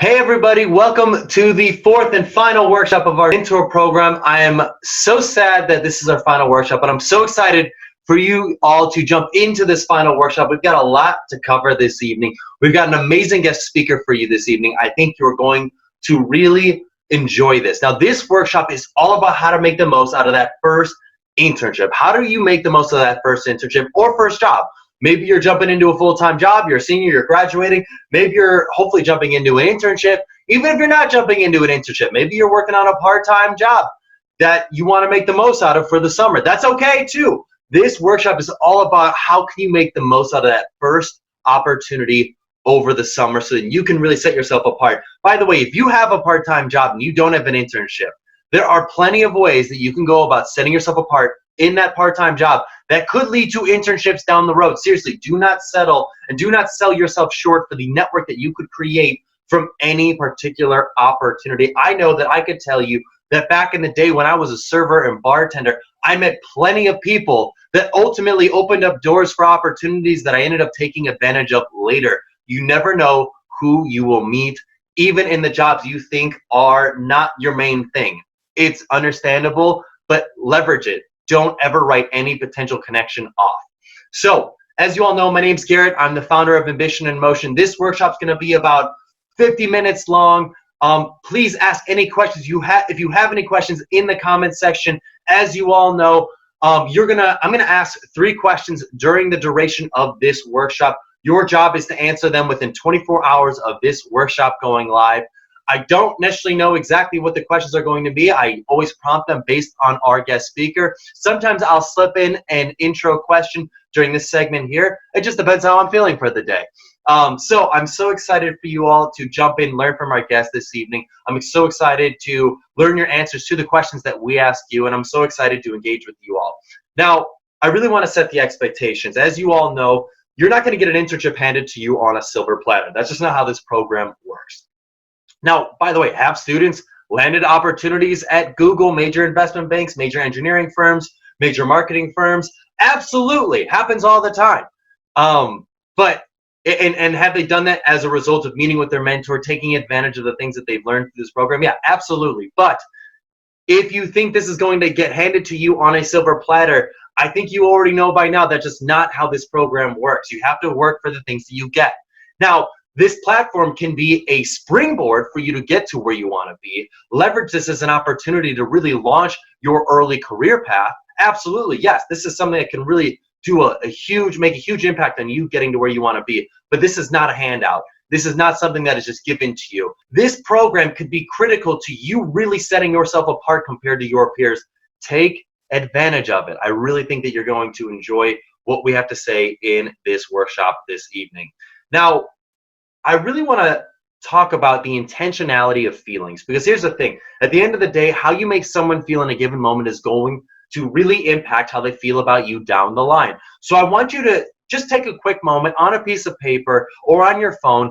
Hey everybody, welcome to the fourth and final workshop of our mentor program. I am so sad that this is our final workshop, but I'm so excited for you all to jump into this final workshop. We've got a lot to cover this evening. We've got an amazing guest speaker for you this evening. I think you're going to really enjoy this. Now, this workshop is all about how to make the most out of that first internship. How do you make the most of that first internship or first job? Maybe you're jumping into a full-time job, you're a senior, you're graduating, maybe you're hopefully jumping into an internship. Even if you're not jumping into an internship, maybe you're working on a part-time job that you want to make the most out of for the summer. That's okay too. This workshop is all about how can you make the most out of that first opportunity over the summer so that you can really set yourself apart. By the way, if you have a part-time job and you don't have an internship, there are plenty of ways that you can go about setting yourself apart in that part-time job that could lead to internships down the road. Seriously, do not settle and do not sell yourself short for the network that you could create from any particular opportunity. I know that I could tell you that back in the day when I was a server and bartender, I met plenty of people that ultimately opened up doors for opportunities that I ended up taking advantage of later. You never know who you will meet, even in the jobs you think are not your main thing. It's understandable, but leverage it. Don't ever write any potential connection off. So, as you all know, my name's Garrett. I'm the founder of Ambition in Motion. This workshop's going to be about 50 minutes long. Please ask any questions you have. If you have any questions in the comment section, as you all know, I'm gonna ask 3 questions during the duration of this workshop. Your job is to answer them within 24 hours of this workshop going live. I don't necessarily know exactly what the questions are going to be. I always prompt them based on our guest speaker. Sometimes I'll slip in an intro question during this segment here. It just depends how I'm feeling for the day. So I'm so excited for you all to jump in, learn from our guest this evening. I'm so excited to learn your answers to the questions that we ask you, and I'm so excited to engage with you all. Now, I really want to set the expectations. As you all know, you're not going to get an internship handed to you on a silver platter. That's just not how this program works. Now, by the way, have students landed opportunities at Google, major investment banks, major engineering firms, major marketing firms? Absolutely, happens all the time. But have they done that as a result of meeting with their mentor, taking advantage of the things that they've learned through this program? Yeah, absolutely. But if you think this is going to get handed to you on a silver platter, I think you already know by now that's just not how this program works. You have to work for the things that you get. Now, this platform can be a springboard for you to get to where you want to be. Leverage this as an opportunity to really launch your early career path. Absolutely, yes, this is something that can really do make a huge impact on you getting to where you want to be. But this is not a handout. This is not something that is just given to you. This program could be critical to you really setting yourself apart compared to your peers. Take advantage of it. I really think that you're going to enjoy what we have to say in this workshop this evening. Now, I really want to talk about the intentionality of feelings, because here's the thing. At the end of the day, how you make someone feel in a given moment is going to really impact how they feel about you down the line. So I want you to just take a quick moment on a piece of paper or on your phone.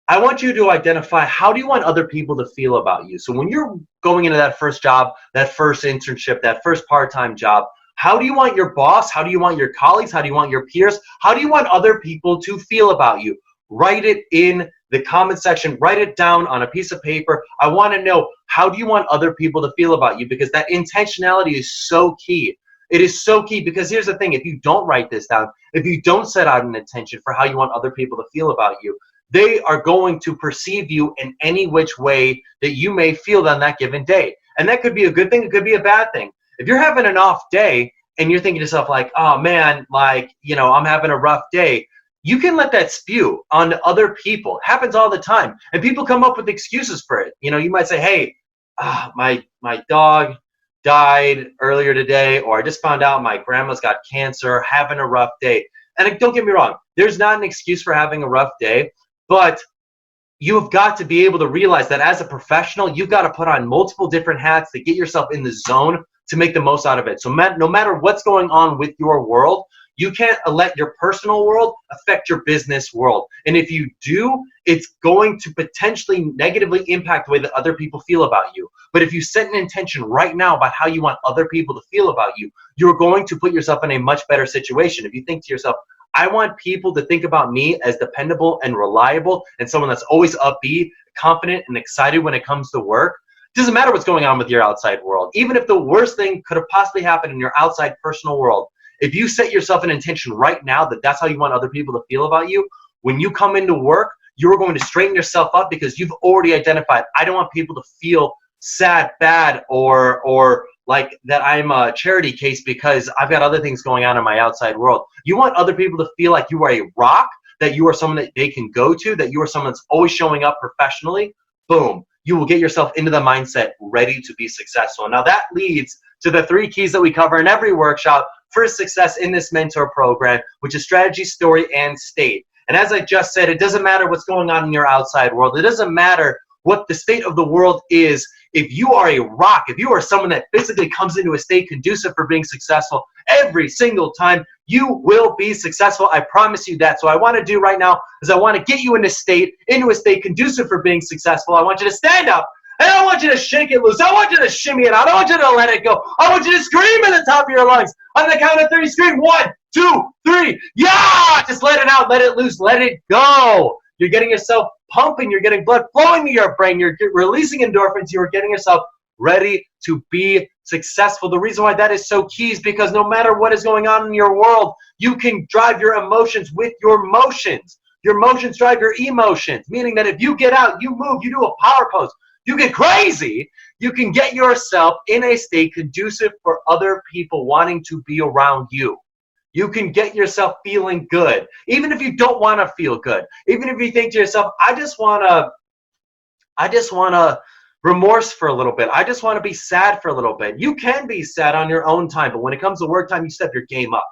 I want you to identify, how do you want other people to feel about you? So when you're going into that first job, that first internship, that first part-time job, how do you want your boss? How do you want your colleagues? How do you want your peers? How do you want other people to feel about you? Write it in the comment section. Write it down on a piece of paper. I want to know, how do you want other people to feel about you? Because that intentionality is so key. It is so key, because here's the thing. If you don't write this down, if you don't set out an intention for how you want other people to feel about you, they are going to perceive you in any which way that you may feel on that given day. And that could be a good thing. It could be a bad thing. If you're having an off day and you're thinking to yourself like, oh man, I'm having a rough day, you can let that spew on other people. It happens all the time. And people come up with excuses for it. You might say, hey, my dog died earlier today, or I just found out my grandma's got cancer, having a rough day. And don't get me wrong, there's not an excuse for having a rough day, but you've got to be able to realize that as a professional, you've got to put on multiple different hats to get yourself in the zone to make the most out of it. So no matter what's going on with your world, you can't let your personal world affect your business world. And if you do, it's going to potentially negatively impact the way that other people feel about you. But if you set an intention right now about how you want other people to feel about you, you're going to put yourself in a much better situation. If you think to yourself, I want people to think about me as dependable and reliable and someone that's always upbeat, confident and excited when it comes to work, it doesn't matter what's going on with your outside world. Even if the worst thing could have possibly happened in your outside personal world, if you set yourself an intention right now that that's how you want other people to feel about you, when you come into work, you're going to straighten yourself up because you've already identified, I don't want people to feel sad, bad, or like that I'm a charity case because I've got other things going on in my outside world. You want other people to feel like you are a rock, that you are someone that they can go to, that you are someone that's always showing up professionally. Boom. You will get yourself into the mindset ready to be successful. Now that leads to the 3 keys that we cover in every workshop for success in this mentor program, which is strategy, story, and state. And as I just said, it doesn't matter what's going on in your outside world. It doesn't matter what the state of the world is. If you are a rock, if you are someone that physically comes into a state conducive for being successful every single time, you will be successful. I promise you that. So what I want to do right now is I want to get you into a state conducive for being successful. I want you to stand up, and I want you to shake it loose. I want you to shimmy it out. I want you to let it go. I want you to scream at the top of your lungs. On the count of 3, scream 1, 2, 3. Yeah! Just let it out. Let it loose. Let it go. You're getting yourself pumping. You're getting blood flowing to your brain. You're releasing endorphins. You're getting yourself ready to be successful. The reason why that is so key is because no matter what is going on in your world, you can drive your emotions with your motions. Your motions drive your emotions, meaning that if you get out, you move, you do a power pose, you get crazy, you can get yourself in a state conducive for other people wanting to be around you. You can get yourself feeling good, even if you don't want to feel good. Even if you think to yourself, I just want to remorse for a little bit. I just want to be sad for a little bit. You can be sad on your own time, but when it comes to work time, you step your game up.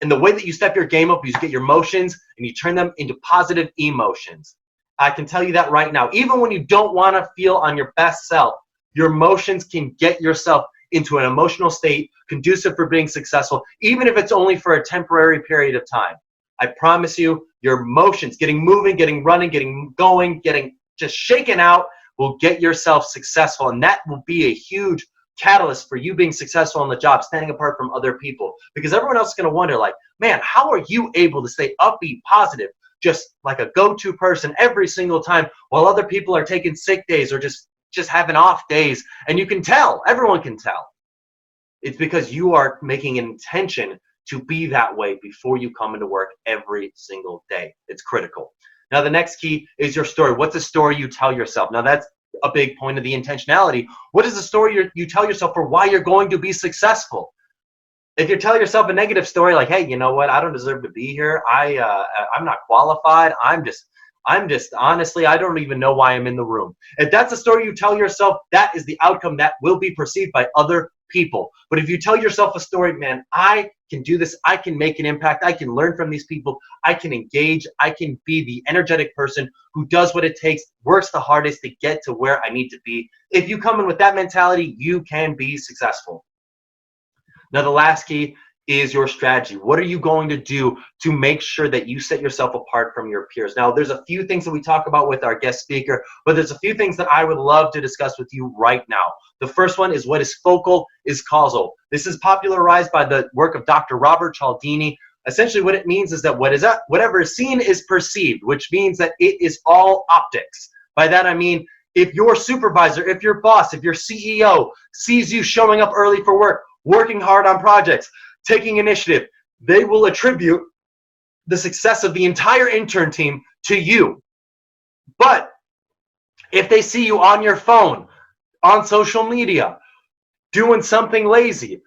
And the way that you step your game up, you get your emotions and you turn them into positive emotions. I can tell you that right now. Even when you don't want to feel on your best self, your emotions can get yourself into an emotional state conducive for being successful, even if it's only for a temporary period of time. I promise you, your emotions, getting moving, getting running, getting going, getting just shaken out, will get yourself successful. And that will be a huge catalyst for you being successful on the job, standing apart from other people. Because everyone else is going to wonder, like, man, how are you able to stay upbeat, positive, just like a go-to person every single time while other people are taking sick days or just having off days? And you can tell, everyone can tell. It's because you are making an intention to be that way before you come into work every single day. It's critical. Now, the next key is your story. What's the story you tell yourself? Now, that's a big point of the intentionality. What is the story you tell yourself for why you're going to be successful? If you tell yourself a negative story like, hey, you know what? I don't deserve to be here. I'm not qualified. I'm just honestly, I don't even know why I'm in the room. If that's a story you tell yourself, that is the outcome that will be perceived by other people. But if you tell yourself a story, man, I can do this, I can make an impact, I can learn from these people, I can engage, I can be the energetic person who does what it takes, works the hardest to get to where I need to be. If you come in with that mentality, you can be successful. Now, the last key is your strategy. What are you going to do to make sure that you set yourself apart from your peers? Now, there's a few things that we talk about with our guest speaker, but there's a few things that I would love to discuss with you right now. The first one is what is focal is causal. This is popularized by the work of Dr. Robert Cialdini. Essentially, what it means is that whatever is seen is perceived, which means that it is all optics. By that, I mean, if your supervisor, if your boss, if your CEO sees you showing up early for work, working hard on projects, taking initiative, they will attribute the success of the entire intern team to you. But if they see you on your phone, on social media, doing something lazy,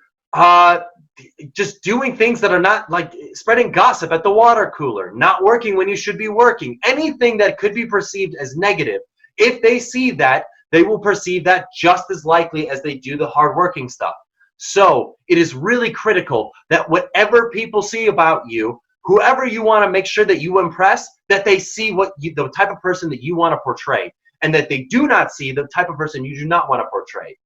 just doing things that are not, like spreading gossip at the water cooler, not working when you should be working, anything that could be perceived as negative, if they see that, they will perceive that just as likely as they do the hardworking stuff. So it is really critical that whatever people see about you, whoever you want to make sure that you impress, that they see the type of person that you want to portray, and that they do not see the type of person you do not want to portray.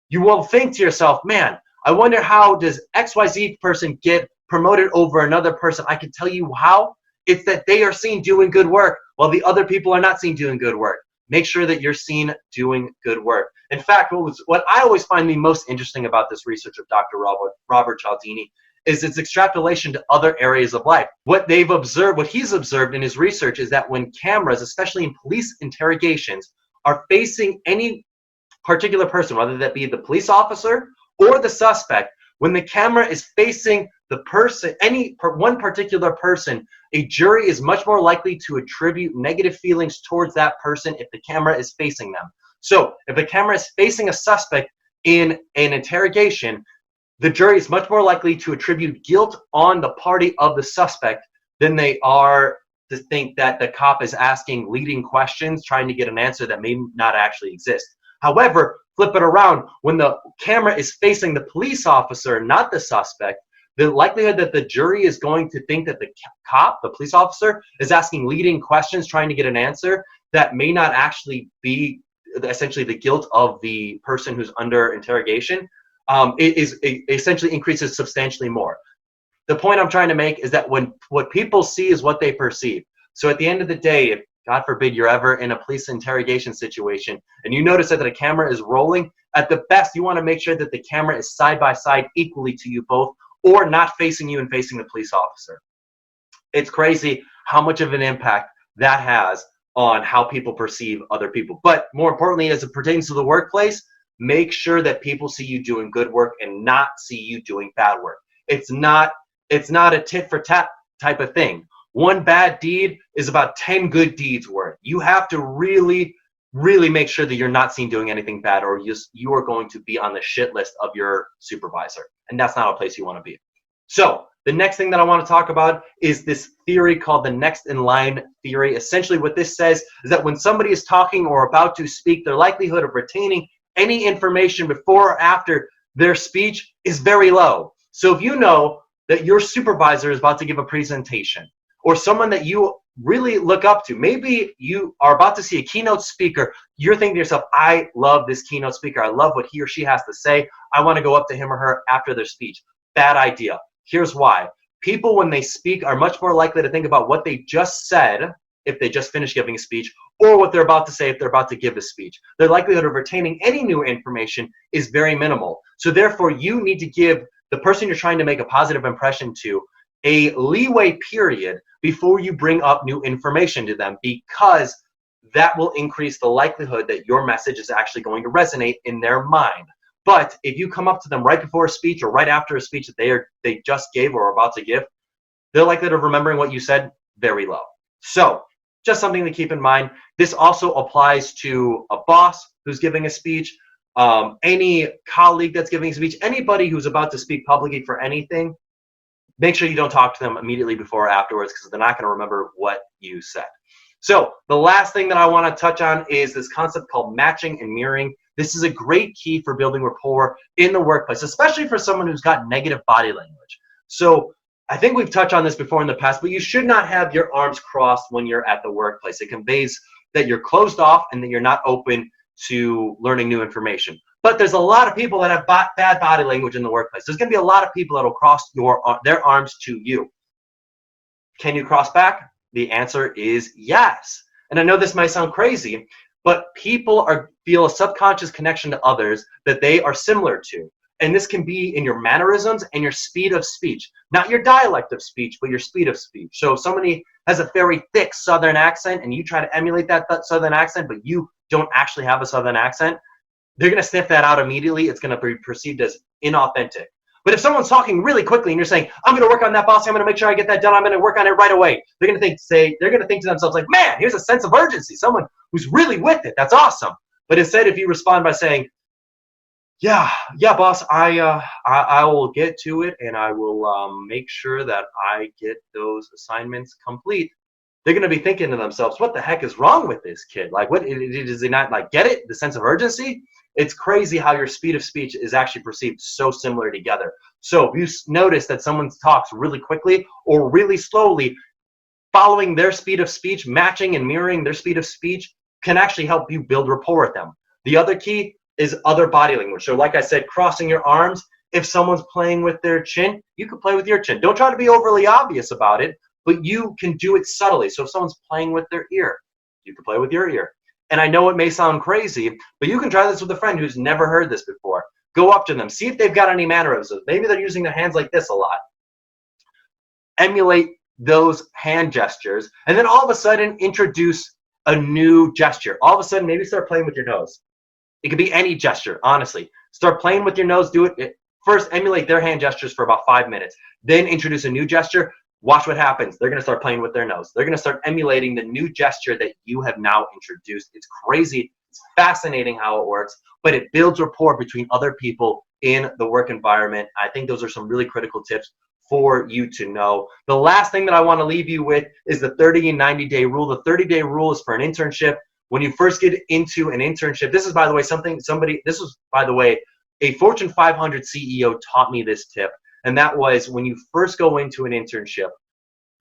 You will think to yourself, man, I wonder how does XYZ person get promoted over another person? I can tell you how. It's that they are seen doing good work while the other people are not seen doing good work. Make sure that you're seen doing good work. In fact, what I always find the most interesting about this research of Dr. Robert Cialdini is its extrapolation to other areas of life. What he's observed in his research is that when cameras, especially in police interrogations, are facing any particular person, whether that be the police officer or the suspect, when the camera is facing the person, one particular person, a jury is much more likely to attribute negative feelings towards that person if the camera is facing them. So if the camera is facing a suspect in an interrogation, the jury is much more likely to attribute guilt on the party of the suspect than they are to think that the cop is asking leading questions, trying to get an answer that may not actually exist. However, flip it around. When the camera is facing the police officer, not the suspect, the likelihood that the jury is going to think that the cop, the police officer, is asking leading questions, trying to get an answer that may not actually be essentially the guilt of the person who's under interrogation, it essentially increases substantially more. The point I'm trying to make is that when what people see is what they perceive. So at the end of the day, if God forbid you're ever in a police interrogation situation and you notice that the camera is rolling, at the best you want to make sure that the camera is side by side equally to you both, or not facing you and facing the police officer. It's crazy how much of an impact that has on how people perceive other people. But more importantly, as it pertains to the workplace, make sure that people see you doing good work and not see you doing bad work. It's not a tit for tat type of thing. One bad deed is about 10 good deeds worth. You have to really, really make sure that you're not seen doing anything bad, or you are going to be on the shit list of your supervisor. And that's not a place you want to be. So the next thing that I want to talk about is this theory called the next in line theory. Essentially what this says is that when somebody is talking or about to speak, their likelihood of retaining any information before or after their speech is very low. So if you know that your supervisor is about to give a presentation, or someone that you really look up to, maybe you are about to see a keynote speaker, you're thinking to yourself, I love this keynote speaker, I love what he or she has to say, I want to go up to him or her after their speech. Bad idea. Here's why. People, when they speak, are much more likely to think about what they just said if they just finished giving a speech, or what they're about to say if they're about to give a speech. Their likelihood of retaining any new information is very minimal. So therefore, you need to give the person you're trying to make a positive impression to a leeway period before you bring up new information to them, because that will increase the likelihood that your message is actually going to resonate in their mind. But if you come up to them right before a speech or right after a speech that they just gave or are about to give, their likelihood of remembering what you said, very low. So just something to keep in mind. This also applies to a boss who's giving a speech, any colleague that's giving a speech, anybody who's about to speak publicly for anything. Make sure you don't talk to them immediately before or afterwards, because they're not going to remember what you said. So the last thing that I want to touch on is this concept called matching and mirroring. This is a great key for building rapport in the workplace, especially for someone who's got negative body language. So I think we've touched on this before in the past, but you should not have your arms crossed when you're at the workplace. It conveys that you're closed off and that you're not open to learning new information. But there's a lot of people that have bad body language in the workplace. There's going to be a lot of people that will cross their arms to you. Can you cross back? The answer is yes. And I know this might sound crazy, but people feel a subconscious connection to others that they are similar to. And this can be in your mannerisms and your speed of speech. Not your dialect of speech, but your speed of speech. So if somebody has a very thick Southern accent and you try to emulate that Southern accent, but you don't actually have a Southern accent, they're going to sniff that out immediately. It's going to be perceived as inauthentic. But if someone's talking really quickly and you're saying, I'm going to work on that, boss, I'm going to make sure I get that done, I'm going to work on it right away, they're going to think to themselves like, man, here's a sense of urgency, someone who's really with it. That's awesome. But instead, if you respond by saying, yeah, boss, I will get to it, and I will make sure that I get those assignments complete, they're going to be thinking to themselves, what the heck is wrong with this kid? Like, what does he not like get it? The sense of urgency? It's crazy how your speed of speech is actually perceived so similar together. So if you notice that someone talks really quickly or really slowly, following their speed of speech, matching and mirroring their speed of speech can actually help you build rapport with them. The other key is other body language. So like I said, crossing your arms. If someone's playing with their chin, you can play with your chin. Don't try to be overly obvious about it, but you can do it subtly. So if someone's playing with their ear, you can play with your ear. And I know it may sound crazy, but you can try this with a friend who's never heard this before. Go up to them, see if they've got any mannerisms. Maybe they're using their hands like this a lot. Emulate those hand gestures, and then all of a sudden introduce a new gesture. All of a sudden, maybe start playing with your nose. It could be any gesture, honestly. Start playing with your nose. Do it. First, emulate their hand gestures for about 5 minutes. Then introduce a new gesture. Watch what happens. They're going to start playing with their nose. They're going to start emulating the new gesture that you have now introduced. It's crazy. It's fascinating how it works, but it builds rapport between other people in the work environment. I think those are some really critical tips for you to know. The last thing that I want to leave you with is the 30 and 90-day rule. The 30-day rule is for an internship. When you first get into an internship, this is, by the way, this was, by the way, a Fortune 500 CEO taught me this tip. And that was, when you first go into an internship,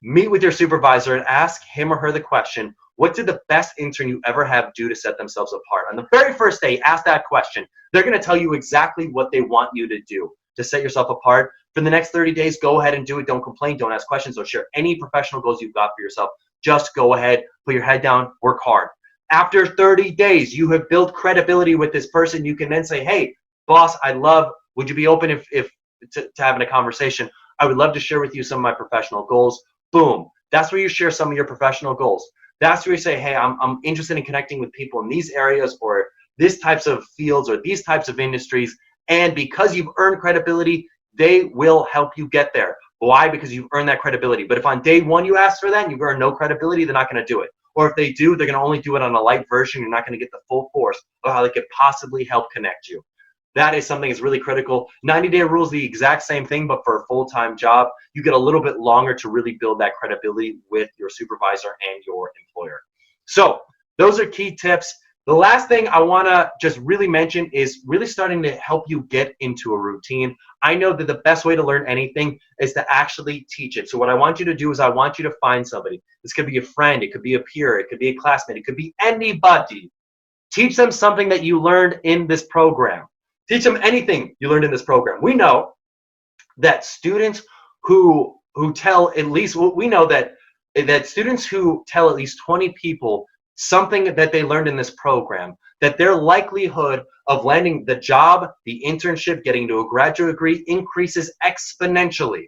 meet with your supervisor and ask him or her the question, what did the best intern you ever have do to set themselves apart? On the very first day, ask that question. They're going to tell you exactly what they want you to do to set yourself apart. For the next 30 days, go ahead and do it. Don't complain. Don't ask questions. Don't share any professional goals you've got for yourself. Just go ahead, put your head down, work hard. After 30 days, you have built credibility with this person. You can then say, hey, boss, would you be open to having a conversation? I would love to share with you some of my professional goals. Boom. That's where you share some of your professional goals. That's where you say, hey, I'm interested in connecting with people in these areas or these types of fields or these types of industries. And because you've earned credibility, they will help you get there. Why? Because you've earned that credibility. But if on day one you ask for that and you've earned no credibility, they're not going to do it. Or if they do, they're going to only do it on a light version. You're not going to get the full force of how they could possibly help connect you. That is something that's really critical. 90-day rule is the exact same thing, but for a full-time job. You get a little bit longer to really build that credibility with your supervisor and your employer. So those are key tips. The last thing I want to just really mention is really starting to help you get into a routine. I know that the best way to learn anything is to actually teach it. So what I want you to do is I want you to find somebody. This could be a friend. It could be a peer. It could be a classmate. It could be anybody. Teach them something that you learned in this program. Teach them anything you learned in this program. We know that students who tell at least, we know that students who tell at least 20 people something that they learned in this program, that their likelihood of landing the job, the internship, getting to a graduate degree increases exponentially.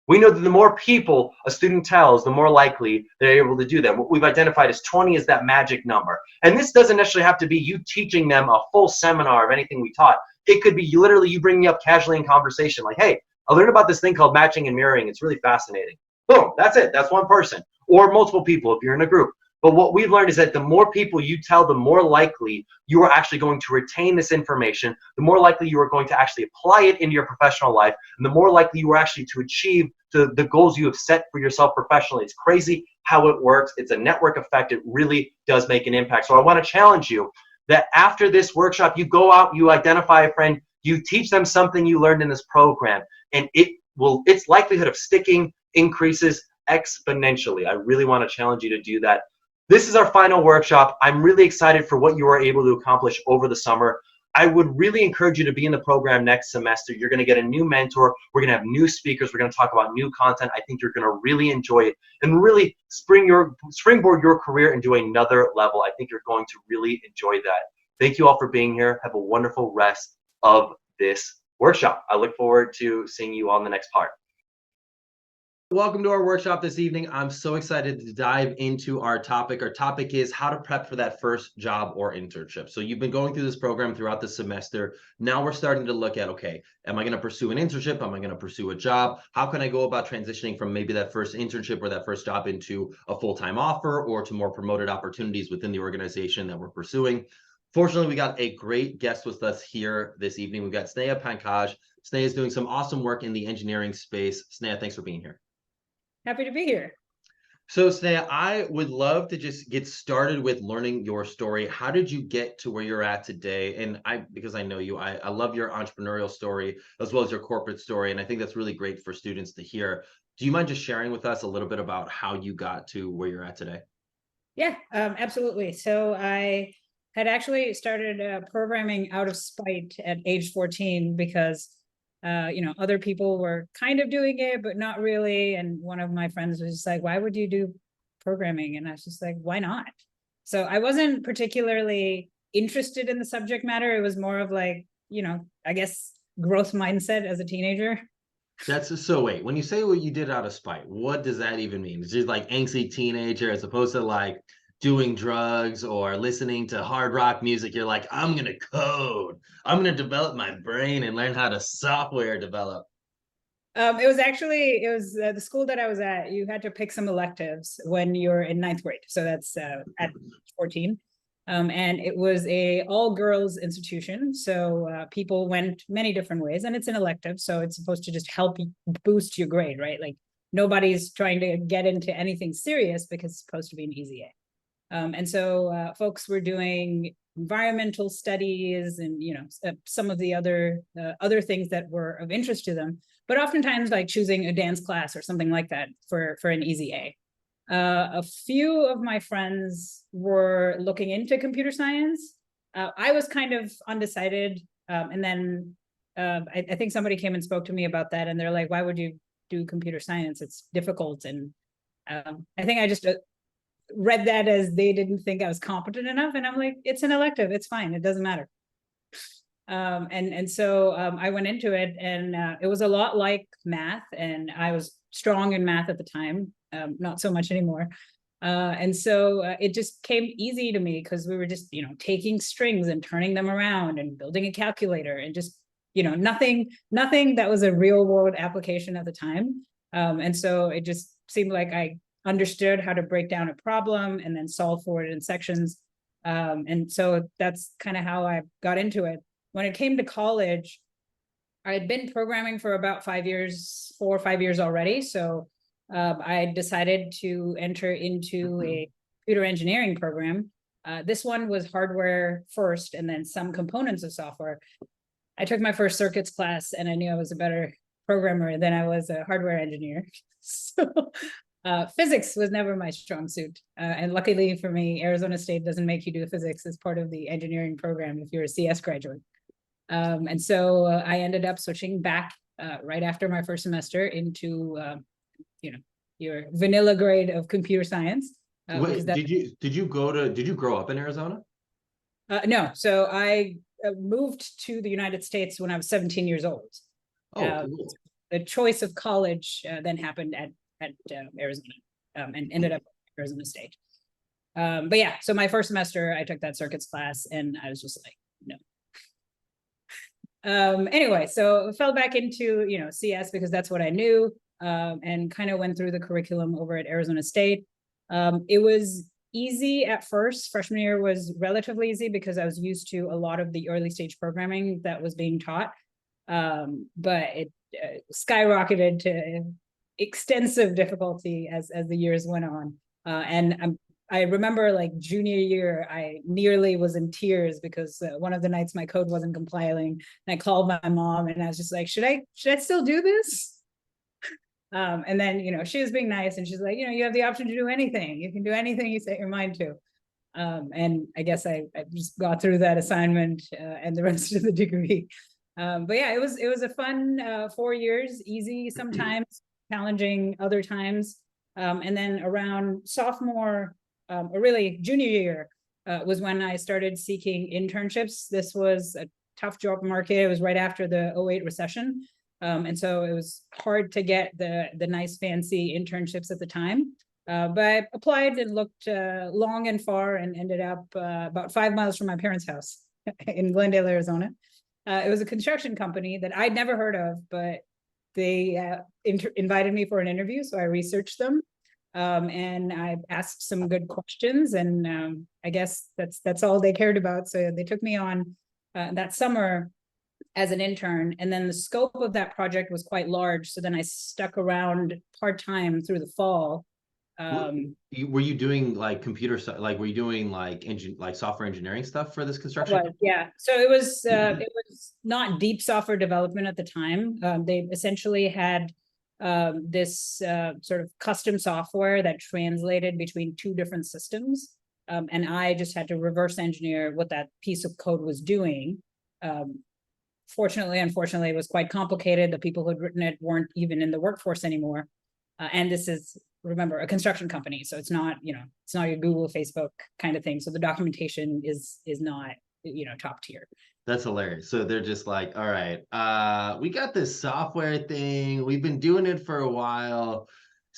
We know that the more people a student tells, the more likely they're able to do that. What we've identified as 20 is that magic number. And this doesn't necessarily have to be you teaching them a full seminar of anything we taught. It could be literally you bringing up casually in conversation, like, hey, I learned about this thing called matching and mirroring. It's really fascinating. Boom, that's it. That's one person. Or multiple people if you're in a group. But what we've learned is that the more people you tell, the more likely you are actually going to retain this information, the more likely you are going to actually apply it into your professional life, and the more likely you are actually to achieve the goals you have set for yourself professionally. It's crazy how it works. It's a network effect. It really does make an impact. So I want to challenge you that after this workshop, you go out, you identify a friend, you teach them something you learned in this program, and its likelihood of sticking increases exponentially. I really want to challenge you to do that. This is our final workshop. I'm really excited for what you are able to accomplish over the summer. I would really encourage you to be in the program next semester. You're going to get a new mentor. We're going to have new speakers. We're going to talk about new content. I think you're going to really enjoy it and really springboard your career into another level. I think you're going to really enjoy that. Thank you all for being here. Have a wonderful rest of this workshop. I look forward to seeing you on the next part. Welcome to our workshop this evening. I'm so excited to dive into our topic. Our topic is how to prep for that first job or internship. So you've been going through this program throughout the semester. Now we're starting to look at, okay, am I going to pursue an internship? Am I going to pursue a job? How can I go about transitioning from maybe that first internship or that first job into a full-time offer or to more promoted opportunities within the organization that we're pursuing? Fortunately, we got a great guest with us here this evening. We've got Sneha Pankaj. Sneha is doing some awesome work in the engineering space. Sneha, thanks for being here. Happy to be here. So Sneha, I would love to just get started with learning your story. How did you get to where you're at today? And because I know you, I love your entrepreneurial story as well as your corporate story. And I think that's really great for students to hear. Do you mind just sharing with us a little bit about how you got to where you're at today? Yeah, absolutely. So I had actually started programming out of spite at age 14 because other people were kind of doing it, but not really. And one of my friends was just like, why would you do programming? And I was just like, why not? So I wasn't particularly interested in the subject matter. It was more of like, I guess growth mindset as a teenager. So wait, when you say what you did out of spite, what does that even mean? Is it like angsty teenager as opposed to like doing drugs or listening to hard rock music. You're like, I'm gonna code. I'm gonna develop my brain and learn how to software develop. It was the school that I was at. You had to pick some electives when you're in ninth grade. So that's at 14. And it was a all girls institution. So people went many different ways, and it's an elective. So it's supposed to just help you boost your grade, right? Like nobody's trying to get into anything serious because it's supposed to be an easy A. And so folks were doing environmental studies and some of the other things that were of interest to them, but oftentimes like choosing a dance class or something like that for an easy A. A few of my friends were looking into computer science. I was kind of undecided, and then I think somebody came and spoke to me about that, and they're like, "Why would you do computer science? It's difficult." And I think I just read that as they didn't think I was competent enough, and I'm like, "It's an elective. It's fine. It doesn't matter." So I went into it, and it was a lot like math, and I was strong in math at the time, not so much anymore. So it just came easy to me because we were just, taking strings and turning them around and building a calculator and just, nothing that was a real world application at the time. So it just seemed like I understood how to break down a problem and then solve for it in sections. So that's kind of how I got into it. When it came to college, I had been programming for about 4 or 5 years already. So I decided to enter into a computer engineering program. This one was hardware first and then some components of software. I took my first circuits class and I knew I was a better programmer than I was a hardware engineer. So physics was never my strong suit. And luckily for me, Arizona State doesn't make you do physics as part of the engineering program if you're a CS graduate. So I ended up switching back right after my first semester into, your vanilla grade of computer science. Wait, did you grow up in Arizona? No, so I moved to the United States when I was 17 years old. Oh, cool. The choice of college then happened at Arizona, and ended up at Arizona State. But yeah, so my first semester I took that circuits class and I was just like, no. Anyway, so fell back into, CS because that's what I knew, and kind of went through the curriculum over at Arizona State. It was easy at first. Freshman year was relatively easy because I was used to a lot of the early stage programming that was being taught. But it skyrocketed to extensive difficulty as the years went on. I remember like junior year, I nearly was in tears because one of the nights my code wasn't compiling, and I called my mom and I was just like, should I still do this? And then, she was being nice and she's like, you have the option to do anything. You can do anything you set your mind to. And I guess I just got through that assignment and the rest of the degree. But yeah, it was a fun 4 years, easy sometimes, challenging other times. And then around sophomore, or really junior year, was when I started seeking internships. This was a tough job market. It was right after the 2008 recession. And so it was hard to get the nice fancy internships at the time. But I applied and looked long and far and ended up about 5 miles from my parents' house in Glendale, Arizona. It was a construction company that I'd never heard of, but they invited me for an interview. So I researched them. And I asked some good questions, and I guess that's all they cared about. So they took me on that summer as an intern, and then the scope of that project was quite large. So then I stuck around part-time through the fall. Were you doing like were you doing like software engineering stuff for this construction? Yeah. So it was not deep software development at the time. They essentially had this sort of custom software that translated between two different systems. And I just had to reverse engineer what that piece of code was doing. Unfortunately, it was quite complicated. The people who had written it weren't even in the workforce anymore. And this is, remember, a construction company. So it's not, it's not your Google, Facebook kind of thing. So the documentation is not, top tier. That's hilarious. So they're just like, all right, we got this software thing. We've been doing it for a while.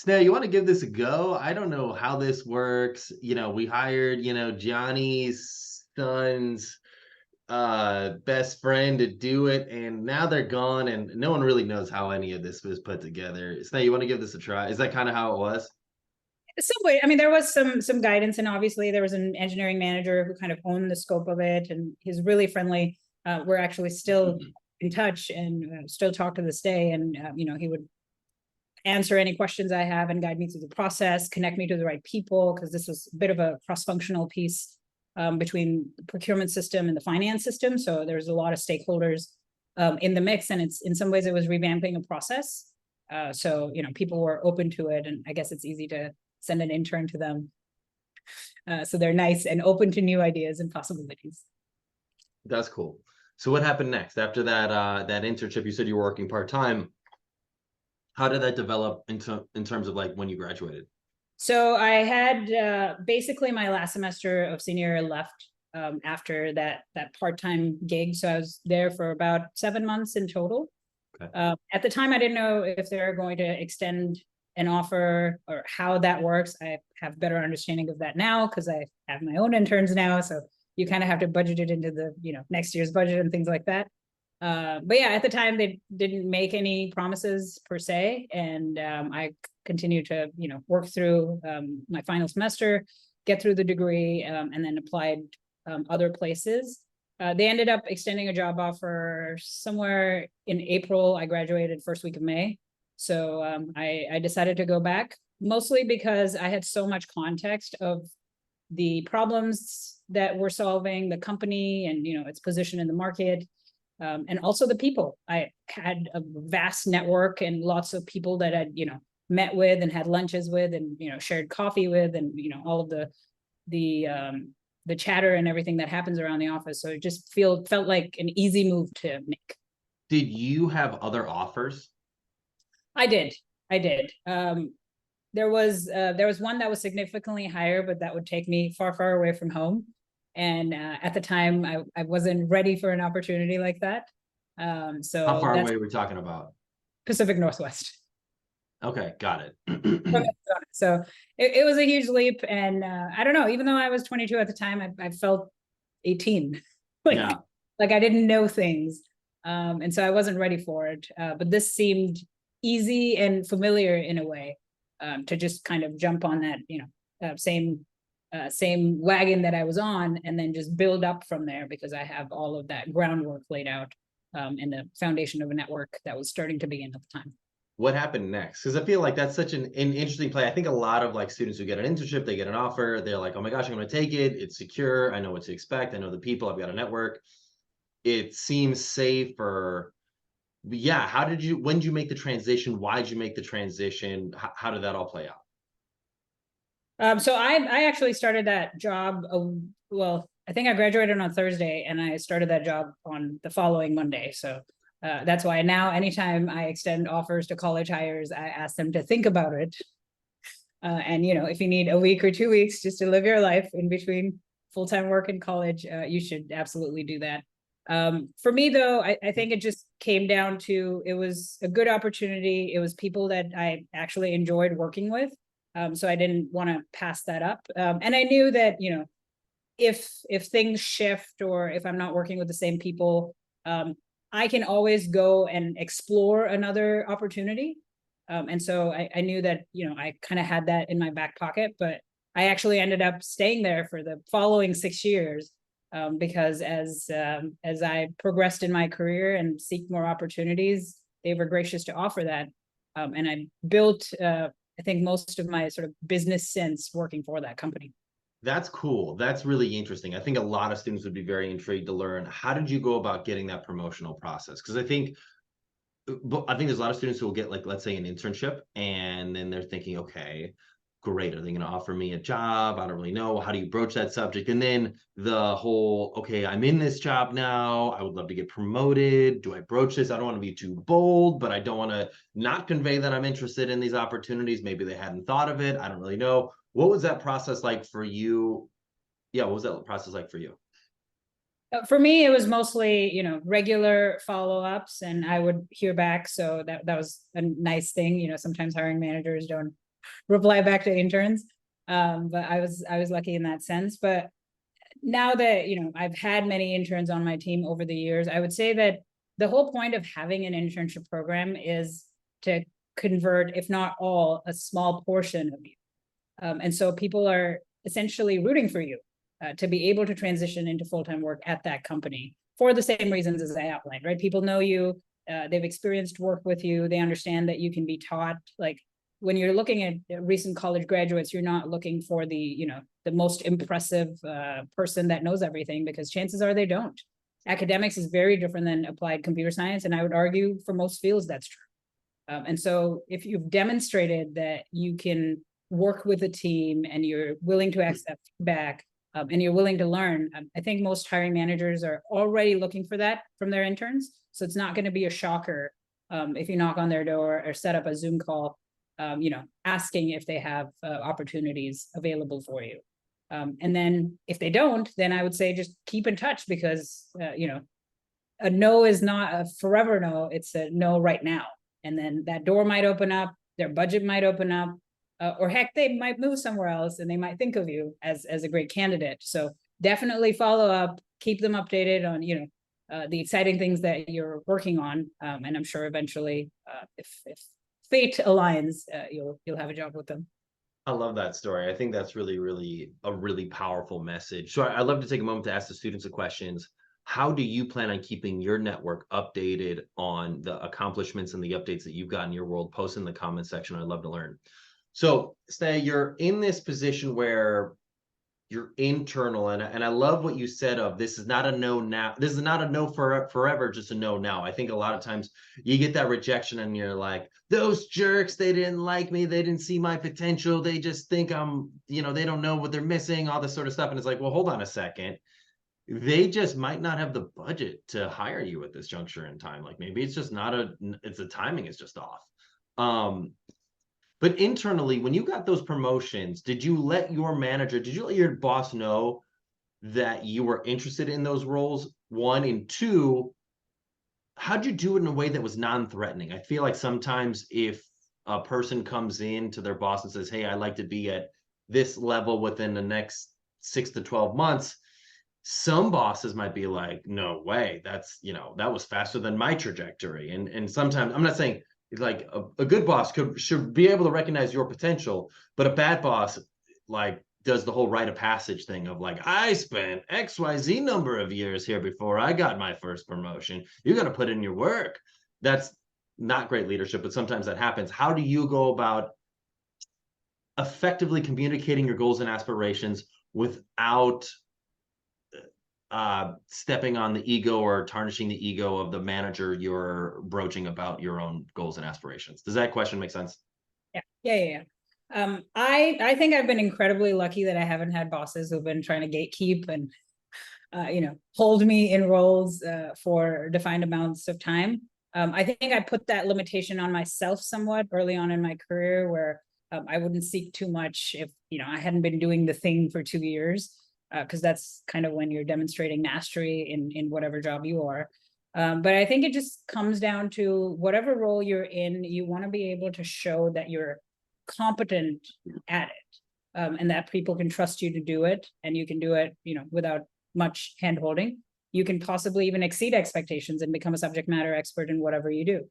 Sneha, you want to give this a go? I don't know how this works. We hired, Johnny's son's best friend to do it, and now they're gone, and no one really knows how any of this was put together. Sneha, you want to give this a try? Is that kind of how it was? Some I mean, there was some guidance, and obviously there was an engineering manager who kind of owned the scope of it, and he's really friendly. We're actually still in touch and still talk to this day. And he would answer any questions I have and guide me through the process, connect me to the right people, because this was a bit of a cross-functional piece between the procurement system and the finance system. So there's a lot of stakeholders in the mix, and it's in some ways it was revamping a process. So people were open to it, and I guess it's easy to send an intern to them. So they're nice and open to new ideas and possibilities. That's cool. So what happened next after that internship? You said you were working part-time. How did that develop in terms of like when you graduated? So I had basically my last semester of senior year left after that part-time gig. So I was there for about 7 months in total. Okay. At the time, I didn't know if they were going to extend an offer or how that works. I have better understanding of that now because I have my own interns now. So you kind of have to budget it into the next year's budget and things like that. But yeah, at the time they didn't make any promises per se, and I continued to work through my final semester, get through the degree, and then applied other places. They ended up extending a job offer somewhere in April. I graduated first week of May. So I decided to go back, mostly because I had so much context of the problems that we're solving, the company and its position in the market, and also the people. I had a vast network and lots of people that I'd met with and had lunches with and shared coffee with, and all of the chatter and everything that happens around the office. So it just felt like an easy move to make. Did you have other offers? I did. There was one that was significantly higher, but that would take me far, far away from home. And at the time, I wasn't ready for an opportunity like that. So how far away were we talking about? Pacific Northwest. Okay, got it. So it was a huge leap. And I don't know, even though I was 22 at the time, I felt 18. Like I didn't know things. And so I wasn't ready for it. But this seemed easy and familiar in a way, to just kind of jump on that, same wagon that I was on, and then just build up from there, because I have all of that groundwork laid out, and the foundation of a network that was starting to begin at the time. What happened next? Because I feel like that's such an interesting play. I think a lot of like students who get an internship, they get an offer, they're like, oh my gosh, I'm going to take it. It's secure. I know what to expect. I know the people. I've got a network. It seems safe. Or yeah, when did you make the transition? Why did you make the transition? How did that all play out? So I actually started that job. Well, I think I graduated on Thursday, and I started that job on the following Monday. So that's why now, anytime I extend offers to college hires, I ask them to think about it. And if you need a week or 2 weeks just to live your life in between full-time work and college, you should absolutely do that. For me, though, I think it just came down to, it was a good opportunity. It was people that I actually enjoyed working with. So I didn't want to pass that up. And I knew that, if things shift, or if I'm not working with the same people, I can always go and explore another opportunity. And so I knew that, I kind of had that in my back pocket, but I actually ended up staying there for the following 6 years, because as I progressed in my career and seek more opportunities, they were gracious to offer that. And I built, I think, most of my sort of business sense working for that company. That's cool. That's really interesting. I think a lot of students would be very intrigued to learn, how did you go about getting that promotional process? Because I think there's a lot of students who will get, like, let's say an internship, and then they're thinking, okay, great, are they going to offer me a job? I don't really know. How do you broach that subject? And then the whole, okay, I'm in this job now, I would love to get promoted. Do I broach this? I don't want to be too bold, but I don't want to not convey that I'm interested in these opportunities. Maybe they hadn't thought of it. I don't really know. What was that process like for you? Yeah, what was that process like for you? For me, it was mostly, regular follow-ups, and I would hear back. So that was a nice thing. Sometimes hiring managers don't reply back to interns. But I was lucky in that sense. But now that, I've had many interns on my team over the years, I would say that the whole point of having an internship program is to convert, if not all, a small portion of you. And so people are essentially rooting for you to be able to transition into full-time work at that company for the same reasons as I outlined, right? People know you, they've experienced work with you, they understand that you can be taught. Like when you're looking at recent college graduates, you're not looking for the most impressive person that knows everything, because chances are they don't. Academics is very different than applied computer science, and I would argue for most fields that's true. And so if you've demonstrated that you can work with a team and you're willing to accept feedback, and you're willing to learn, I think most hiring managers are already looking for that from their interns. So it's not going to be a shocker if you knock on their door or set up a Zoom call, asking if they have opportunities available for you. And then if they don't, then I would say just keep in touch, because, a no is not a forever no, it's a no right now. And then that door might open up, their budget might open up, or heck, they might move somewhere else and they might think of you as a great candidate. So definitely follow up, keep them updated on, the exciting things that you're working on. And I'm sure eventually, if fate aligns, you'll have a job with them. I love that story. I think that's really, really a really powerful message. So I'd love to take a moment to ask the students the questions. How do you plan on keeping your network updated on the accomplishments and the updates that you've got in your world? Post in the comment section. I'd love to learn. So Sneha, you're in this position where you're internal, and I love what you said of this is not a no now. This is not a no for forever, just a no now. I think a lot of times you get that rejection and you're like, those jerks, they didn't like me, they didn't see my potential, they just think I'm, they don't know what they're missing, all this sort of stuff. And it's like, well, hold on a second. They just might not have the budget to hire you at this juncture in time. Like maybe it's just not it's the timing is just off. But internally, when you got those promotions, did you let your boss know that you were interested in those roles? One, and two, how'd you do it in a way that was non-threatening? I feel like sometimes if a person comes in to their boss and says, hey, I'd like to be at this level within the next 6 to 12 months, some bosses might be like, no way, that's, that was faster than my trajectory. And sometimes, I'm not saying like a good boss should be able to recognize your potential, but a bad boss like does the whole rite of passage thing of like, I spent XYZ number of years here before I got my first promotion. You got to put in your work. That's not great leadership, but sometimes that happens. How do you go about effectively communicating your goals and aspirations without stepping on the ego or tarnishing the ego of the manager you're broaching about your own goals and aspirations? Does that question make sense? Yeah. I think I've been incredibly lucky that I haven't had bosses who've been trying to gatekeep and hold me in roles for defined amounts of time. I think I put that limitation on myself somewhat early on in my career, where I wouldn't seek too much if I hadn't been doing the thing for 2 years. Because that's kind of when you're demonstrating mastery in whatever job you are. But I think it just comes down to whatever role you're in, you want to be able to show that you're competent at it, and that people can trust you to do it, and you can do it, without much hand-holding. You can possibly even exceed expectations and become a subject matter expert in whatever you do.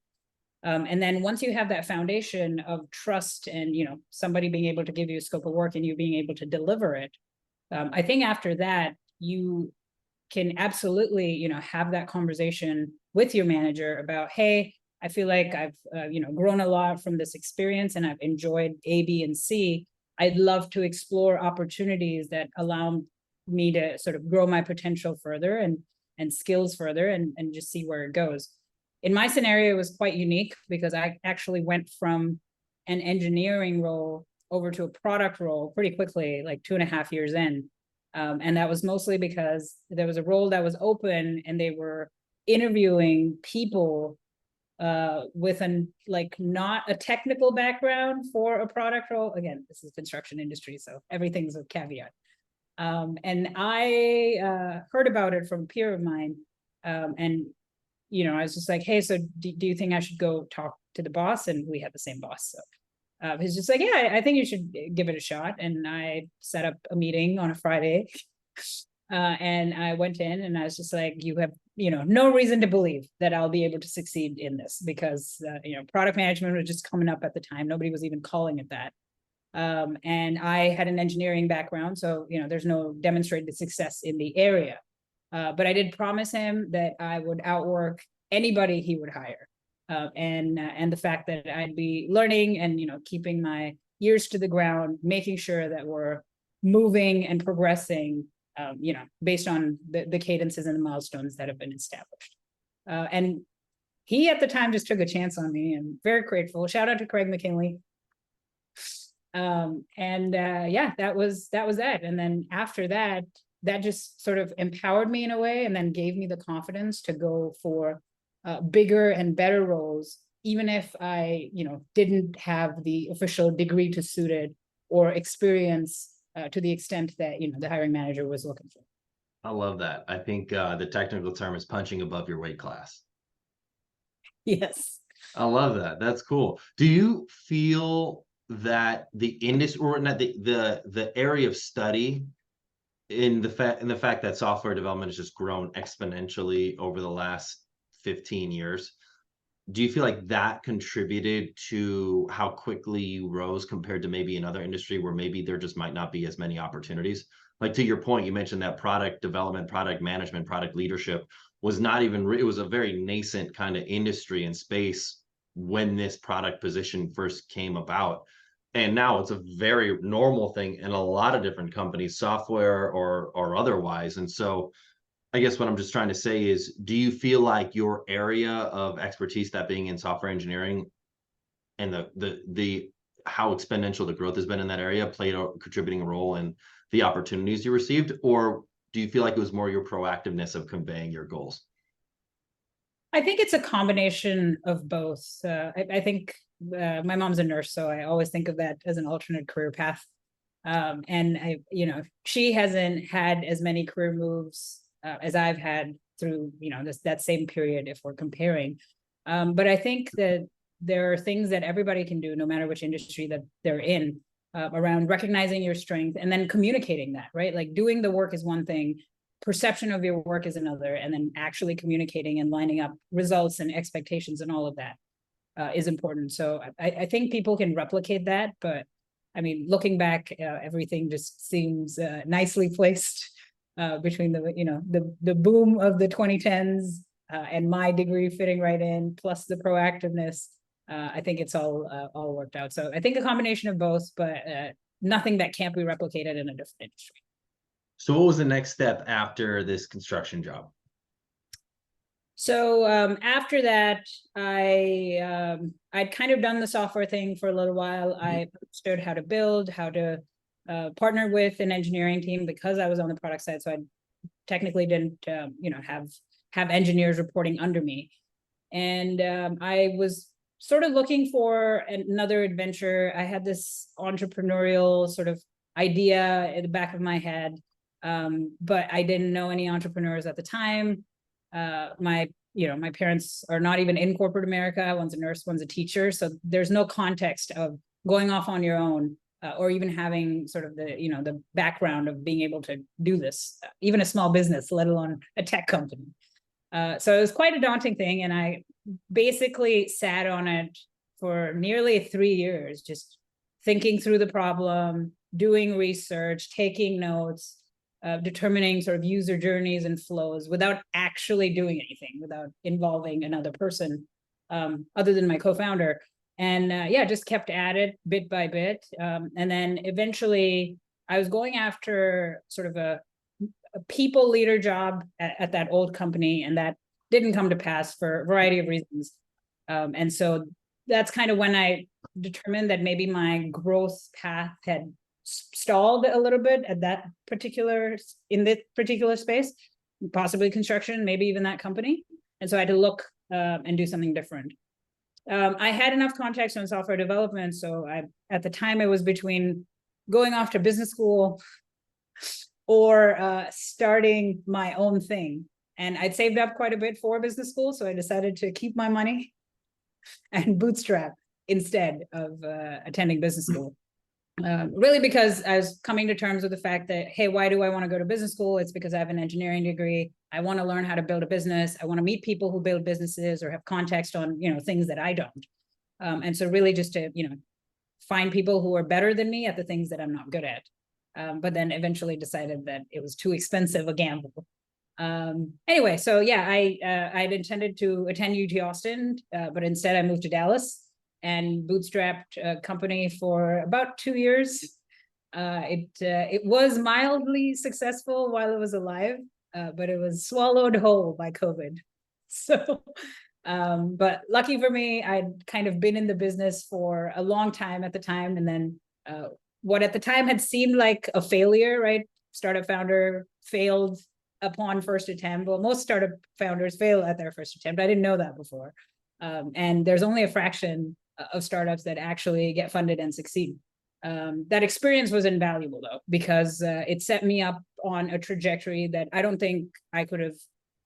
And then once you have that foundation of trust and somebody being able to give you a scope of work and you being able to deliver it, I think after that, you can absolutely, have that conversation with your manager about, hey, I feel like I've, grown a lot from this experience and I've enjoyed A, B, and C. I'd love to explore opportunities that allow me to sort of grow my potential further and skills further and just see where it goes. In my scenario, it was quite unique because I actually went from an engineering role over to a product role pretty quickly, like 2.5 years in. And that was mostly because there was a role that was open and they were interviewing people with not a technical background for a product role. Again, this is construction industry, so everything's a caveat. And I heard about it from a peer of mine. And, I was just like, hey, so do you think I should go talk to the boss? And we had the same boss. So He's just like, yeah, I think you should give it a shot. And I set up a meeting on a Friday. And I went in and I was just like, you have, no reason to believe that I'll be able to succeed in this, because, product management was just coming up at the time. Nobody was even calling it that. And I had an engineering background, so, there's no demonstrated success in the area. But I did promise him that I would outwork anybody he would hire. And the fact that I'd be learning and, keeping my ears to the ground, making sure that we're moving and progressing, based on the cadences and the milestones that have been established. And he at the time just took a chance on me, and very grateful. Shout out to Craig McKinley. Yeah, that was that. And then after that, that just sort of empowered me in a way, and then gave me the confidence to go for bigger and better roles, even if I, didn't have the official degree to suit it, or experience to the extent that, the hiring manager was looking for. I love that. I think the technical term is punching above your weight class. Yes. I love that. That's cool. Do you feel that the industry, or not, the area of study in the fact that software development has just grown exponentially over the last 15 years, do you feel like that contributed to how quickly you rose compared to maybe another industry where maybe there just might not be as many opportunities? Like, to your point, you mentioned that product development, product management, product leadership was not even, it was a very nascent kind of industry and space when this product position first came about. And now it's a very normal thing in a lot of different companies, software or otherwise. And so I guess what I'm just trying to say is, do you feel like your area of expertise, that being in software engineering, and the how exponential the growth has been in that area, played a contributing role in the opportunities you received? Or do you feel like it was more your proactiveness of conveying your goals? I think it's a combination of both. I think my mom's a nurse, so I always think of that as an alternate career path. And she hasn't had as many career moves as I've had through, that same period, if we're comparing. But I think that there are things that everybody can do, no matter which industry that they're in, around recognizing your strength and then communicating that, right? Like, doing the work is one thing, perception of your work is another, and then actually communicating and lining up results and expectations and all of that is important. So I think people can replicate that, but I mean, looking back, everything just seems nicely placed between the boom of the 2010s and my degree fitting right in, plus the proactiveness. I think it's all worked out. So I think a combination of both, but nothing that can't be replicated in a different industry. So what was the next step after this construction job? So after that, I'd kind of done the software thing for a little while. I understood how to build, how to partner with an engineering team, because I was on the product side. So I technically didn't, have engineers reporting under me. And I was sort of looking for another adventure. I had this entrepreneurial sort of idea in the back of my head, but I didn't know any entrepreneurs at the time. My parents are not even in corporate America. One's a nurse, one's a teacher. So there's no context of going off on your own, or even having sort of the background of being able to do this, even a small business, let alone a tech company. So it was quite a daunting thing. And I basically sat on it for nearly 3 years, just thinking through the problem, doing research, taking notes, determining sort of user journeys and flows without actually doing anything, without involving another person other than my co-founder. And just kept at it bit by bit. And then eventually I was going after sort of a people leader job at that old company, and that didn't come to pass for a variety of reasons. And so that's kind of when I determined that maybe my growth path had stalled a little bit in this particular space, possibly construction, maybe even that company. And so I had to look and do something different. I had enough context on software development. So at the time, it was between going off to business school or starting my own thing. And I'd saved up quite a bit for business school. So I decided to keep my money and bootstrap instead of attending business school. Really because I was coming to terms with the fact that, hey, why do I want to go to business school? It's because I have an engineering degree. I want to learn how to build a business. I want to meet people who build businesses or have context on, things that I don't. And so really just to, find people who are better than me at the things that I'm not good at. But then eventually decided that it was too expensive a gamble. Anyway, so yeah, I'd intended to attend UT Austin, but instead I moved to Dallas and bootstrapped a company for about 2 years. It was mildly successful while it was alive, but it was swallowed whole by COVID. So, but lucky for me, I'd kind of been in the business for a long time at the time. And then what at the time had seemed like a failure, right? Startup founder failed upon first attempt. Well, most startup founders fail at their first attempt. I didn't know that before. And there's only a fraction of startups that actually get funded and succeed. That experience was invaluable though, because it set me up on a trajectory that I don't think I could have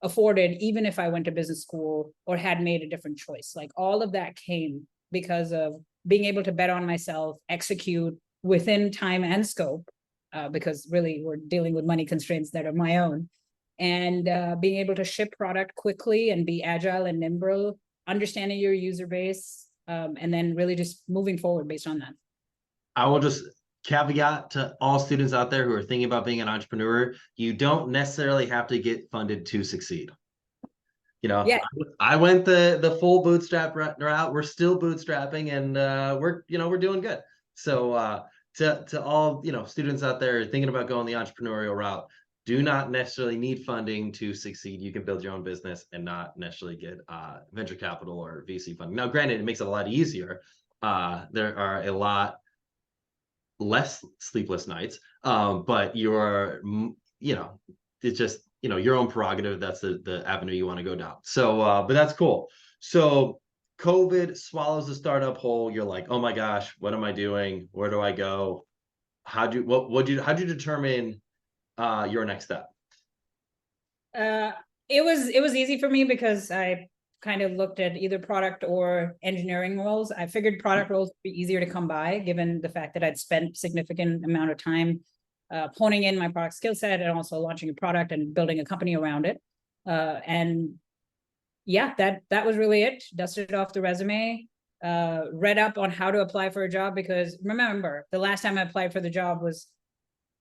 afforded even if I went to business school or had made a different choice. Like all of that came because of being able to bet on myself, execute within time and scope, because really we're dealing with money constraints that are my own, and being able to ship product quickly and be agile and nimble, understanding your user base, and then really just moving forward based on that. I will just caveat to all students out there who are thinking about being an entrepreneur, you don't necessarily have to get funded to succeed. Yeah. I went the full bootstrap route. We're still bootstrapping, and we're doing good. So to all students out there thinking about going the entrepreneurial route, do not necessarily need funding to succeed. You can build your own business and not necessarily get venture capital or VC funding. Now, granted, it makes it a lot easier. There are a lot less sleepless nights, but it's just your own prerogative. That's the avenue you want to go down. So but that's cool. So COVID swallows the startup whole. You're like, oh my gosh, what am I doing? Where do I go? How'd you determine your next step? It was easy for me because I kind of looked at either product or engineering roles. I figured product roles would be easier to come by given the fact that I'd spent significant amount of time honing in my product skill set and also launching a product and building a company around it. And yeah, that was really it. Dusted off the resume, read up on how to apply for a job, because remember, the last time I applied for the job was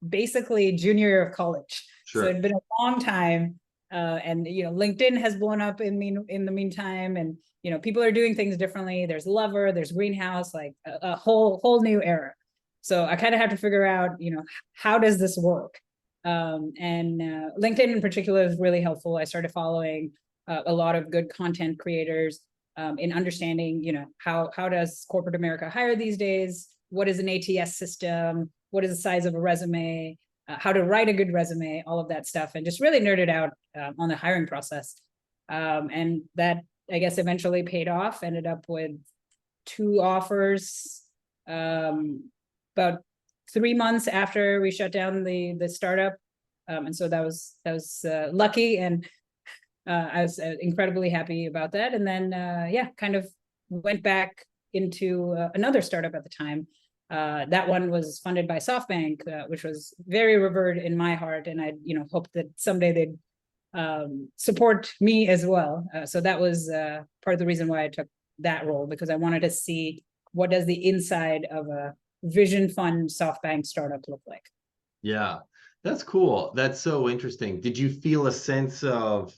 basically junior year of college. Sure. So it'd been a long time. And LinkedIn has blown up in the meantime, and people are doing things differently. There's Lover, there's Greenhouse, like a whole new era. So I kind of have to figure out, how does this work? And LinkedIn in particular is really helpful. I started following a lot of good content creators in understanding, how does corporate America hire these days? What is an ATS system? What is the size of a resume? How to write a good resume, all of that stuff, and just really nerded out on the hiring process. And that, I guess, eventually paid off. Ended up with 2 offers about 3 months after we shut down the startup. And so that was lucky, and I was incredibly happy about that. And then, kind of went back into another startup at the time. That one was funded by SoftBank, which was very revered in my heart, and I, hoped that someday they'd support me as well. So that was part of the reason why I took that role, because I wanted to see what does the inside of a vision fund SoftBank startup look like. Yeah, that's cool. That's so interesting. Did you feel a sense of,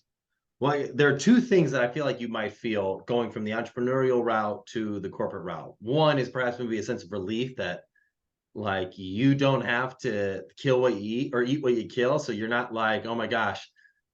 well, there are 2 things that I feel like you might feel going from the entrepreneurial route to the corporate route. One is perhaps maybe a sense of relief that, like, you don't have to kill what you eat or eat what you kill. So you're not like, oh my gosh,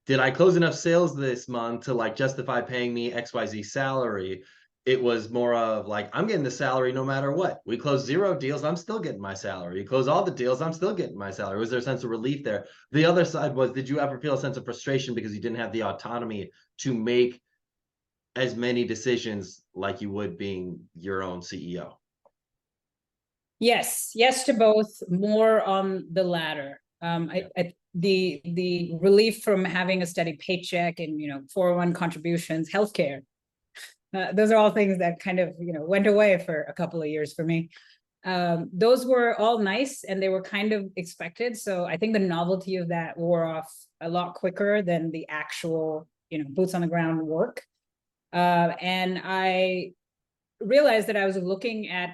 did I close enough sales this month to like justify paying me XYZ salary? It was more of like, I'm getting the salary no matter what. We close 0 deals, I'm still getting my salary. You close all the deals, I'm still getting my salary. Was there a sense of relief there? The other side was, did you ever feel a sense of frustration because you didn't have the autonomy to make as many decisions like you would being your own CEO? Yes to both, more on the latter. The relief from having a steady paycheck and 401 contributions, healthcare, those are all things that kind of, went away for a couple of years for me. Those were all nice and they were kind of expected. So I think the novelty of that wore off a lot quicker than the actual, boots on the ground work. And I realized that I was looking at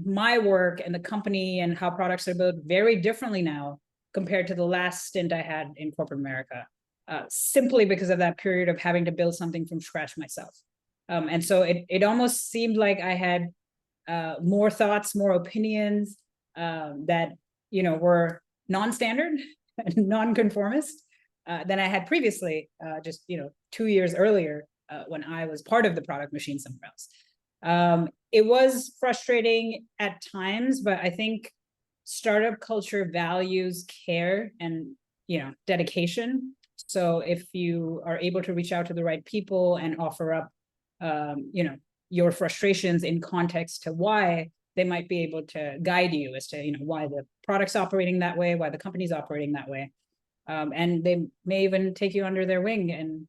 my work and the company and how products are built very differently now compared to the last stint I had in corporate America, simply because of that period of having to build something from scratch myself. And so it almost seemed like I had more thoughts, more opinions that, were non-standard and non-conformist than I had previously, just, 2 years earlier when I was part of the product machine somewhere else. It was frustrating at times, but I think startup culture values care and, dedication. So if you are able to reach out to the right people and offer up, your frustrations in context to why, they might be able to guide you as to, why the product's operating that way, why the company's operating that way. And they may even take you under their wing and,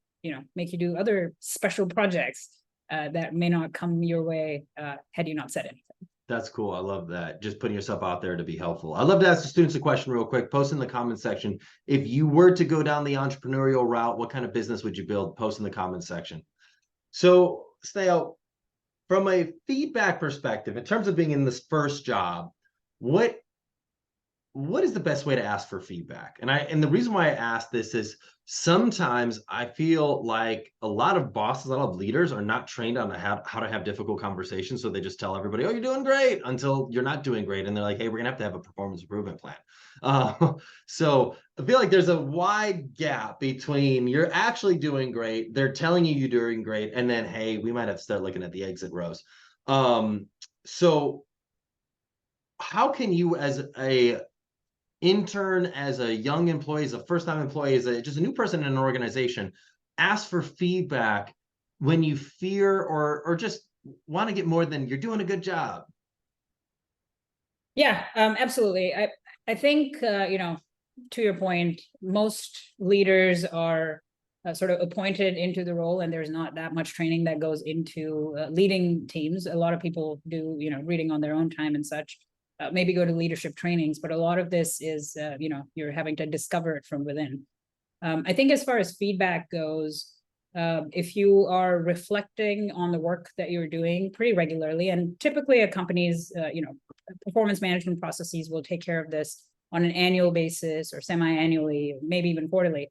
make you do other special projects that may not come your way had you not said anything. That's cool. I love that. Just putting yourself out there to be helpful. I'd love to ask the students a question real quick. Post in the comment section. If you were to go down the entrepreneurial route, what kind of business would you build? Post in the comment section. So, Sneha, from a feedback perspective, in terms of being in this first job, what is the best way to ask for feedback? And the reason why I ask this is sometimes I feel like a lot of bosses, a lot of leaders are not trained on how to have difficult conversations. So they just tell everybody, oh, you're doing great, until you're not doing great. And they're like, hey, we're gonna have a performance improvement plan. So I feel like there's a wide gap between you're actually doing great, they're telling you you're doing great, and then, hey, we might have to start looking at the exit rows. So how can you, as a intern, as a young employee, as a first-time employee, as just a new person in an organization, ask for feedback when you fear or just want to get more than you're doing a good job? Yeah, absolutely. I think, to your point, most leaders are sort of appointed into the role, and there's not that much training that goes into leading teams. A lot of people do, reading on their own time and such. Maybe go to leadership trainings, but a lot of this is, you're having to discover it from within. I think as far as feedback goes, if you are reflecting on the work that you're doing pretty regularly, and typically a company's, performance management processes will take care of this on an annual basis or semi-annually, maybe even quarterly.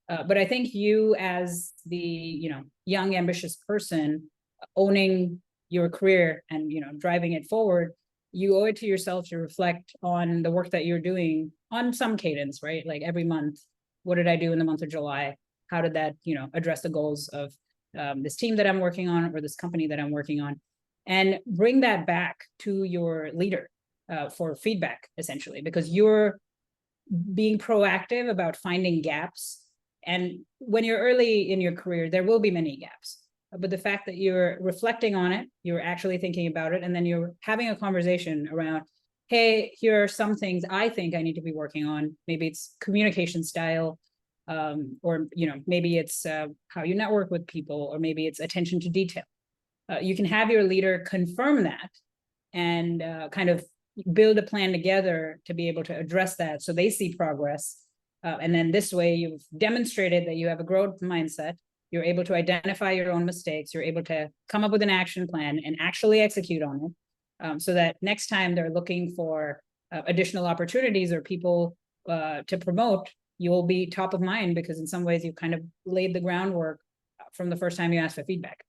But I think you, as the, young, ambitious person owning your career and, driving it forward, you owe it to yourself to reflect on the work that you're doing on some cadence, right? Like every month, what did I do in the month of July? How did that, address the goals of this team that I'm working on or this company that I'm working on? And bring that back to your leader for feedback, essentially, because you're being proactive about finding gaps. And when you're early in your career, there will be many gaps. But the fact that you're reflecting on it, you're actually thinking about it, and then you're having a conversation around, hey, here are some things I think I need to be working on. Maybe it's communication style, or maybe it's how you network with people, or maybe it's attention to detail. You can have your leader confirm that and kind of build a plan together to be able to address that so they see progress. And then this way you've demonstrated that you have a growth mindset. You're able to identify your own mistakes. You're able to come up with an action plan and actually execute on it, so that next time they're looking for additional opportunities or people to promote, you'll be top of mind, because in some ways you've kind of laid the groundwork from the first time you asked for feedback.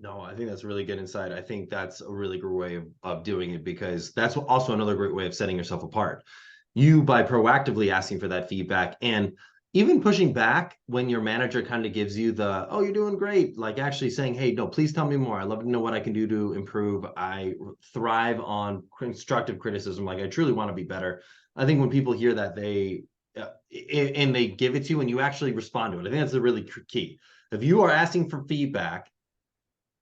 No, I think that's really good insight. I think that's a really great way of doing it, because that's also another great way of setting yourself apart. You, by proactively asking for that feedback and even pushing back when your manager kind of gives you the, oh, you're doing great, like actually saying, hey, no, please tell me more. I'd love to know what I can do to improve. I thrive on constructive criticism. Like, I truly want to be better. I think when people hear that, and they give it to you and you actually respond to it, I think that's a really key. If you are asking for feedback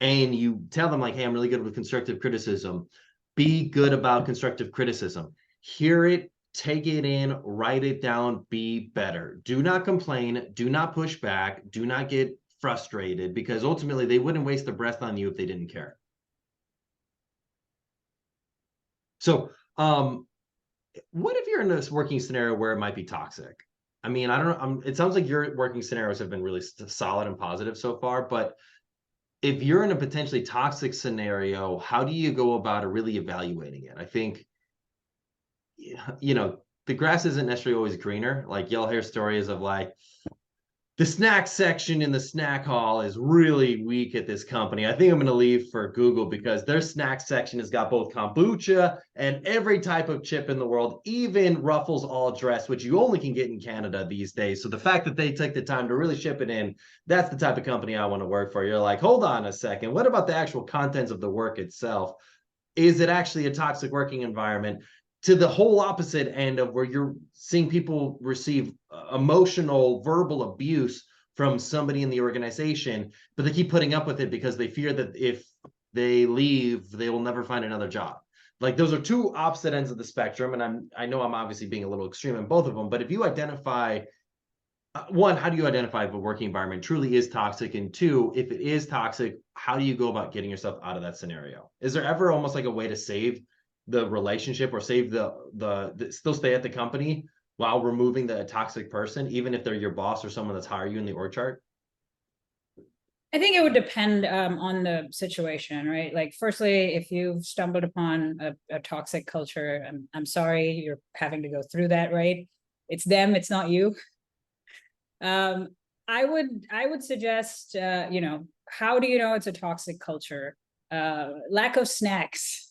and you tell them like, hey, I'm really good with constructive criticism, be good about constructive criticism. Hear it, take it in, write it down, be better. Do not complain, do not push back, do not get frustrated because ultimately they wouldn't waste their breath on you if they didn't care. So, what if you're in this working scenario where it might be toxic? I mean, I don't know. It sounds like your working scenarios have been really solid and positive so far, but if you're in a potentially toxic scenario, how do you go about really evaluating it? I think, you know, the grass isn't necessarily always greener. Like you'll hear stories of like, the snack section in the snack hall is really weak at this company. I think I'm going to leave for Google because their snack section has got both kombucha and every type of chip in the world, even Ruffles all dressed, which you only can get in Canada these days. So the fact that they took the time to really ship it in, that's the type of company I want to work for. You're like, hold on a second. What about the actual contents of the work itself? Is it actually a toxic working environment? To the whole opposite end of where you're seeing people receive emotional, verbal abuse from somebody in the organization, but they keep putting up with it because they fear that if they leave, they will never find another job. Like those are two opposite ends of the spectrum. And I know I'm obviously being a little extreme in both of them, but if you identify one, how do you identify if a working environment truly is toxic? And two, if it is toxic, how do you go about getting yourself out of that scenario? Is there ever almost like a way to save the relationship or save the still stay at the company while removing the toxic person, even if they're your boss or someone that's higher you in the org chart? I think it would depend on the situation, right? Like, firstly, if you've stumbled upon a toxic culture, I'm sorry you're having to go through that, right? It's them, it's not you. I would suggest, you know, how do you know it's a toxic culture? Lack of snacks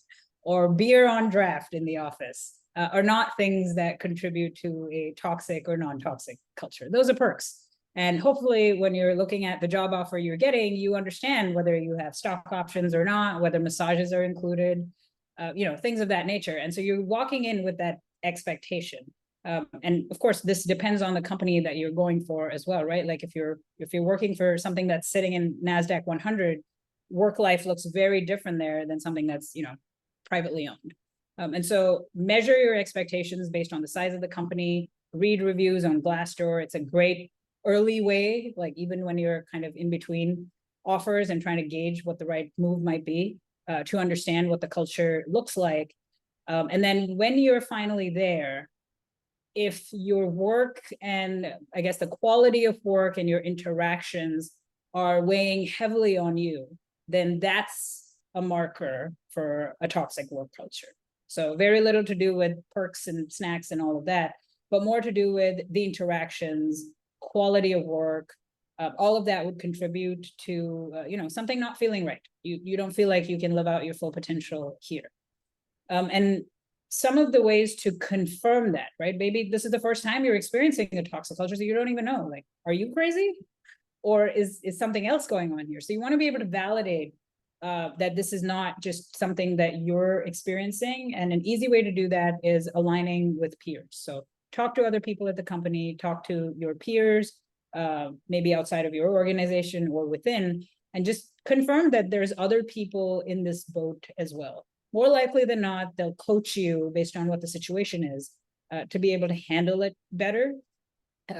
or beer on draft in the office are not things that contribute to a toxic or non-toxic culture. Those are perks. And hopefully when you're looking at the job offer you're getting, you understand whether you have stock options or not, whether massages are included, you know, things of that nature. And so you're walking in with that expectation. And of course, this depends on the company that you're going for as well, right? Like if you're working for something that's sitting in NASDAQ 100, work life looks very different there than something that's, you know, privately owned. And so measure your expectations based on the size of the company, read reviews on Glassdoor. It's a great early way, like even when you're kind of in between offers and trying to gauge what the right move might be, to understand what the culture looks like. And then when you're finally there, if your work and I guess the quality of work and your interactions are weighing heavily on you, then that's a marker for a toxic work culture. So very little to do with perks and snacks and all of that, but more to do with the interactions, quality of work. All of that would contribute to, you know, something not feeling right. You don't feel like you can live out your full potential here. And some of the ways to confirm that, right? Maybe this is the first time you're experiencing a toxic culture, so you don't even know, like, are you crazy? Or is something else going on here? So you want to be able to validate that this is not just something that you're experiencing. And an easy way to do that is aligning with peers. So talk to other people at the company, talk to your peers, maybe outside of your organization or within, and just confirm that there's other people in this boat as well. More likely than not, they'll coach you based on what the situation is to be able to handle it better.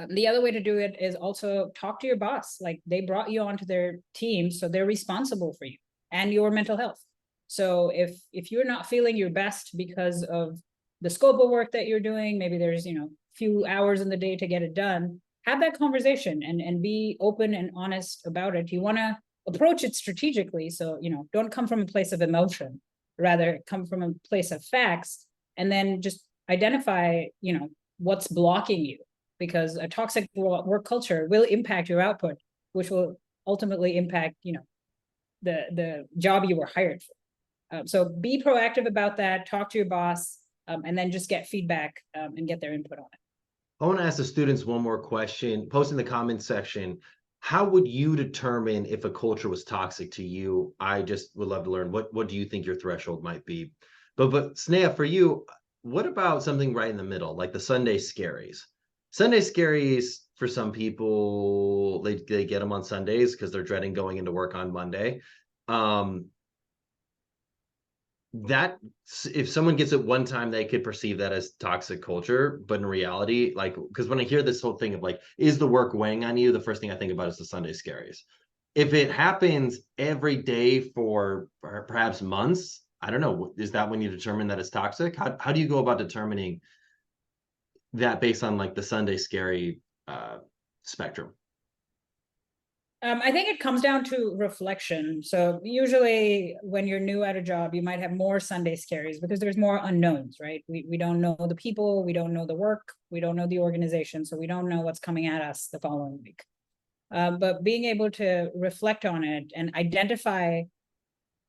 The other way to do it is also talk to your boss. Like, they brought you onto their team, so they're responsible for you and your mental health. So if you're not feeling your best because of the scope of work that you're doing, maybe there's, you know, few hours in the day to get it done, have that conversation and be open and honest about it. You want to approach it strategically. So, you know, don't come from a place of emotion, rather come from a place of facts, and then just identify, you know, what's blocking you, because a toxic work culture will impact your output, which will ultimately impact, you know, the job you were hired for. So be proactive about that, talk to your boss, and then just get feedback and get their input on it. I want to ask the students one more question. Post in the comment section. How would you determine if a culture was toxic to you? I just would love to learn what do you think your threshold might be. But Sneha, for you, what about something right in the middle, like the Sunday scaries? Sunday scaries, for some people, they get them on Sundays because they're dreading going into work on Monday. That if someone gets it one time, they could perceive that as toxic culture, but in reality, like, because when I hear this whole thing of like, is the work weighing on you, the first thing I think about is the Sunday scaries. if it happens every day for perhaps months, I don't know, is that when you determine that it's toxic? How do you go about determining that based on like the Sunday scary spectrum? I think it comes down to reflection. So usually when you're new at a job, you might have more Sunday scaries because there's more unknowns, right? We don't know the people, we don't know the work, we don't know the organization, so we don't know what's coming at us the following week. But being able to reflect on it and identify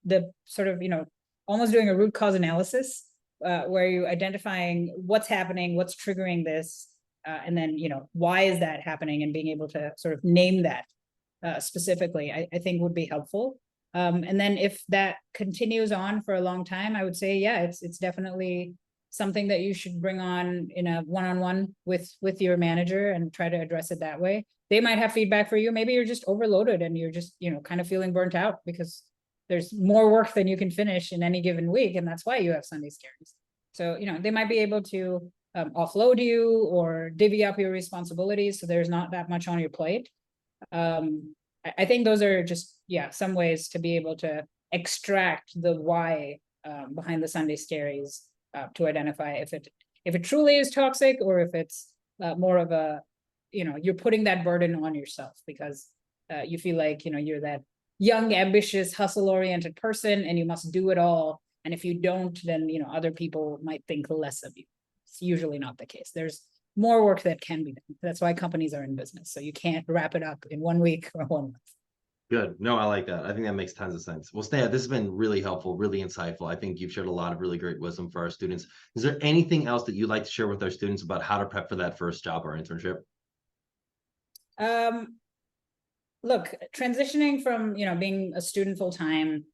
the sort of, almost doing a root cause analysis, where you're identifying what's happening, what's triggering this, and then, why is that happening, and being able to sort of name that specifically, I think would be helpful. And then if that continues on for a long time, I would say, yeah, it's definitely something that you should bring on in a one-on-one with your manager and try to address it that way. They might have feedback for you. Maybe you're just overloaded and you're just, kind of feeling burnt out because there's more work than you can finish in any given week. And that's why you have Sunday scaries. So, they might be able to offload you or divvy up your responsibilities so there's not that much on your plate. I think those are just, some ways to be able to extract the why behind the Sunday scaries, to identify if it truly is toxic, or if it's more of a, you're putting that burden on yourself because you feel like, you're that young, ambitious, hustle-oriented person and you must do it all. And if you don't, then, other people might think less of you. It's usually not the case. There's more work that can be done. That's why companies are in business. So you can't wrap it up in 1 week or 1 month. Good. No, I like that. I think that makes tons of sense. Well, Sneha, this has been really helpful, really insightful. I think you've shared a lot of really great wisdom for our students. Is there anything else that you'd like to share with our students about how to prep for that first job or internship? Look, transitioning from, being a student full time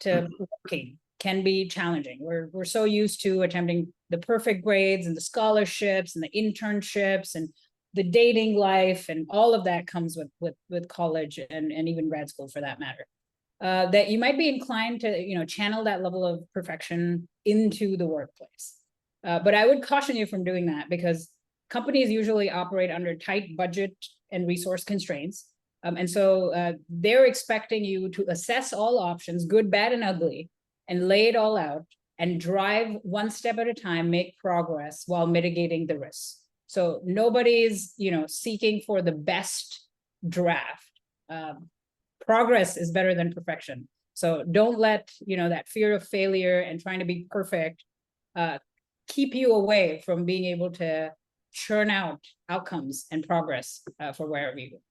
to working can be challenging. We're so used to attempting the perfect grades and the scholarships and the internships and the dating life, and all of that comes with college and even grad school for that matter. That you might be inclined to, channel that level of perfection into the workplace. But I would caution you from doing that because companies usually operate under tight budget and resource constraints. And so they're expecting you to assess all options, good, bad, and ugly, and lay it all out and drive one step at a time, make progress while mitigating the risks. So nobody's, seeking for the best draft. Progress is better than perfection. So don't let, that fear of failure and trying to be perfect keep you away from being able to churn out outcomes and progress for wherever you work.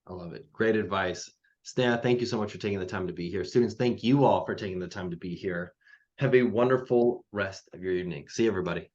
I love it. Great advice. Sneha, thank you so much for taking the time to be here. Students, thank you all for taking the time to be here. Have a wonderful rest of your evening. See you, everybody.